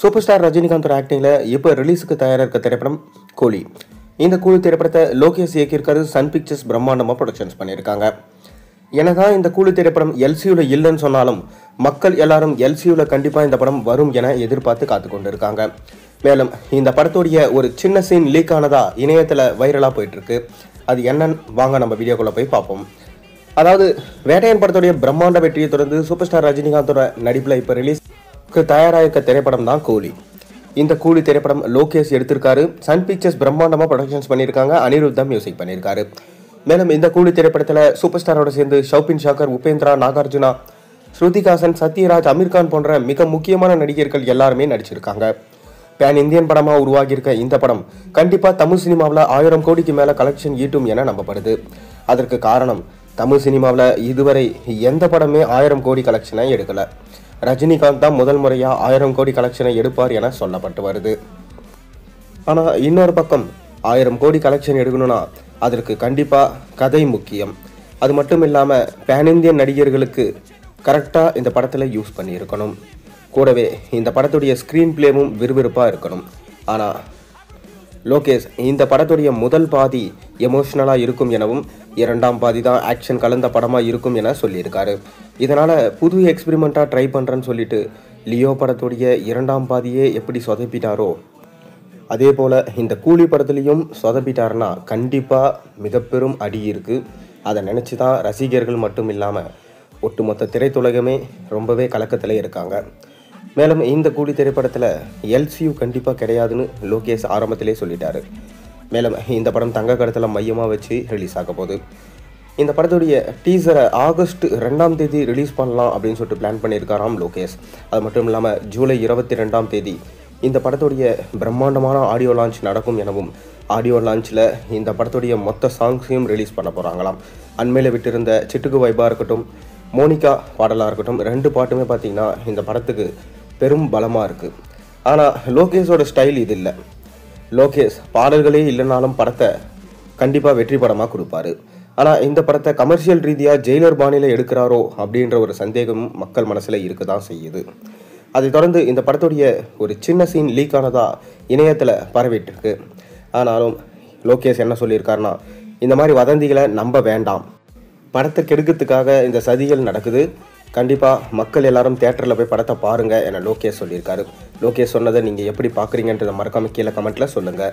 Super star ரஜினிகாந்தோட ஆக்டிங்ல இப்போ ரிலீஸுக்கு தயாராக இருக்க திரைப்படம் கூலி. இந்த கூலி திரைப்படத்தை லோகேஷ் இயக்கியிருக்காரு. சன் பிக்சர்ஸ் பிரம்மாண்டமாக ப்ரொடக்ஷன்ஸ் பண்ணியிருக்காங்க. என்னதான் இந்த கூலி திரைப்படம் எல்சியூல இல்லைன்னு சொன்னாலும் மக்கள் எல்லாரும் எல்சியூல கண்டிப்பாக இந்த படம் வரும் என எதிர்பார்த்து காத்து கொண்டு இருக்காங்க. மேலும் இந்த படத்துடைய ஒரு சின்ன சீன் லீக் ஆனதா இணையத்தில் வைரலாக போயிட்டு இருக்கு. அது என்னன்னு வாங்க நம்ம வீடியோக்குள்ள போய் பார்ப்போம். அதாவது வேட்டையன் படத்துடைய பிரம்மாண்ட வெற்றியை தொடர்ந்து சூப்பர் ஸ்டார் ரஜினிகாந்தோட நடிப்பில் இப்போ ரிலீஸ்க்கு தயாராக இருக்க திரைப்படம் தான் கூலி. இந்த கூலி திரைப்படம் லோகேஷ் எடுத்திருக்காரு. சன் பிக்சர்ஸ் பிரம்மாண்டமாக ப்ரொடக்ஷன்ஸ் பண்ணியிருக்காங்க. அனிருத்தா மியூசிக் பண்ணியிருக்காரு. மேலும் இந்த கூலி திரைப்படத்தில் சூப்பர் ஸ்டாரோட சேர்ந்து ஷௌபின் ஷாக்கர், உபேந்திரா, நாகார்ஜுனா, ஸ்ருதிகாசன், சத்யராஜ், அமீர்கான் போன்ற மிக முக்கியமான நடிகர்கள் எல்லாருமே நடிச்சிருக்காங்க. பேன் இந்தியன் படமாக உருவாகியிருக்க இந்த படம் கண்டிப்பாக தமிழ் சினிமாவில் 1000 கோடிக்கு மேலே கலெக்ஷன் ஈட்டும் என நம்பப்படுது. அதற்கு காரணம் தமிழ் சினிமாவில் இதுவரை எந்த படமே 1000 கோடி கலெக்ஷனை எடுக்கலை. ரஜினிகாந்த் தான் முதல் முறையாக 1000 கோடி கலெக்ஷனை எடுப்பார் என சொல்லப்பட்டு வருது. ஆனால் இன்னொரு பக்கம் 1000 கோடி கலெக்ஷன் எடுக்கணும்னா அதற்கு கண்டிப்பாக கதை முக்கியம். அது மட்டும் இல்லாமல் பேன் இந்தியன் நடிகர்களுக்கு கரெக்டாக இந்த படத்தில் யூஸ் பண்ணியிருக்கணும். கூடவே இந்த படத்துடைய ஸ்க்ரீன் பிளேவும் விறுவிறுப்பாக இருக்கணும். ஆனால் லோகேஷ் இந்த படத்துடைய முதல் பாதி எமோஷ்னலாக இருக்கும் எனவும், இரண்டாம் பாதி தான் ஆக்ஷன் கலந்த படமாக இருக்கும் என சொல்லியிருக்காரு. இதனால் புது எக்ஸ்பெரிமெண்ட்டாக ட்ரை பண்ணுறேன்னு சொல்லிட்டு லியோ படத்துடைய இரண்டாம் பாதியே எப்படி சொதப்பிட்டாரோ அதே போல் இந்த கூலி படத்துலேயும் சொதப்பிட்டாருன்னா கண்டிப்பாக மிக பெரும் அடி இருக்குது. அதை நினச்சி தான் ரசிகர்கள் மட்டும் இல்லாமல் ஒட்டுமொத்த திரைத்துலகமே ரொம்பவே கலக்கத்தில் இருக்காங்க. மேலும் இந்த கூலி திரைப்படத்தில் எல்சியூ கண்டிப்பாக கிடையாதுன்னு லோகேஷ் ஆரம்பத்திலே சொல்லிட்டாரு. மேலும் இந்த படம் தங்க கடத்தில் மையமாக வச்சு ரிலீஸ் ஆக போகுது. இந்த படத்துடைய டீசரை ஆகஸ்ட் 2ஆம் தேதி ரிலீஸ் பண்ணலாம் அப்படின்னு சொல்லிட்டு பிளான் பண்ணியிருக்காராம் லோகேஷ். அது மட்டும் இல்லாமல் ஜூலை 22ஆம் தேதி இந்த படத்துடைய பிரம்மாண்டமான ஆடியோ லான்ச் நடக்கும் எனவும், ஆடியோ லான்ச்சில் இந்த படத்துடைய மொத்த சாங்ஸையும் ரிலீஸ் பண்ண போகிறாங்களாம். அண்மையில் விட்டிருந்த சிட்டுக்கு வைபாக இருக்கட்டும், மோனிகா பாடலாக இருக்கட்டும், 2 பாட்டுமே பார்த்திங்கன்னா இந்த படத்துக்கு பெரும் பலமாக இருக்குது. ஆனால் லோகேஷோட ஸ்டைல் இது இல்லை. லோகேஷ் பாடல்களே இல்லைனாலும் படத்தை கண்டிப்பாக வெற்றி படமாக கொடுப்பாரு. ஆனால் இந்த படத்தை கமர்ஷியல் ரீதியாக ஜெயிலர் பாணியில் எடுக்கிறாரோ அப்படின்ற ஒரு சந்தேகமும் மக்கள் மனசில் இருக்க தான் செய்யுது. அதை தொடர்ந்து இந்த படத்துடைய ஒரு சின்ன சீன் லீக் ஆனதாக இணையத்தில் பரவிட்டு இருக்கு. ஆனாலும் லோகேஷ் என்ன சொல்லியிருக்காருன்னா, இந்த மாதிரி வதந்திகளை நம்ப வேண்டாம், படத்தை கெடுக்கிறதுக்காக இந்த சதிகள் நடக்குது, கண்டிப்பாக மக்கள் எல்லாரும் தியேட்டரில் போய் படத்தை பாருங்கள் என லோகேஷ் சொல்லியிருக்காரு. லோகேஷ் சொன்னதை நீங்கள் எப்படி பார்க்குறீங்கன்றதை மறக்காமல் கீழே கமெண்ட்டில் சொல்லுங்கள்.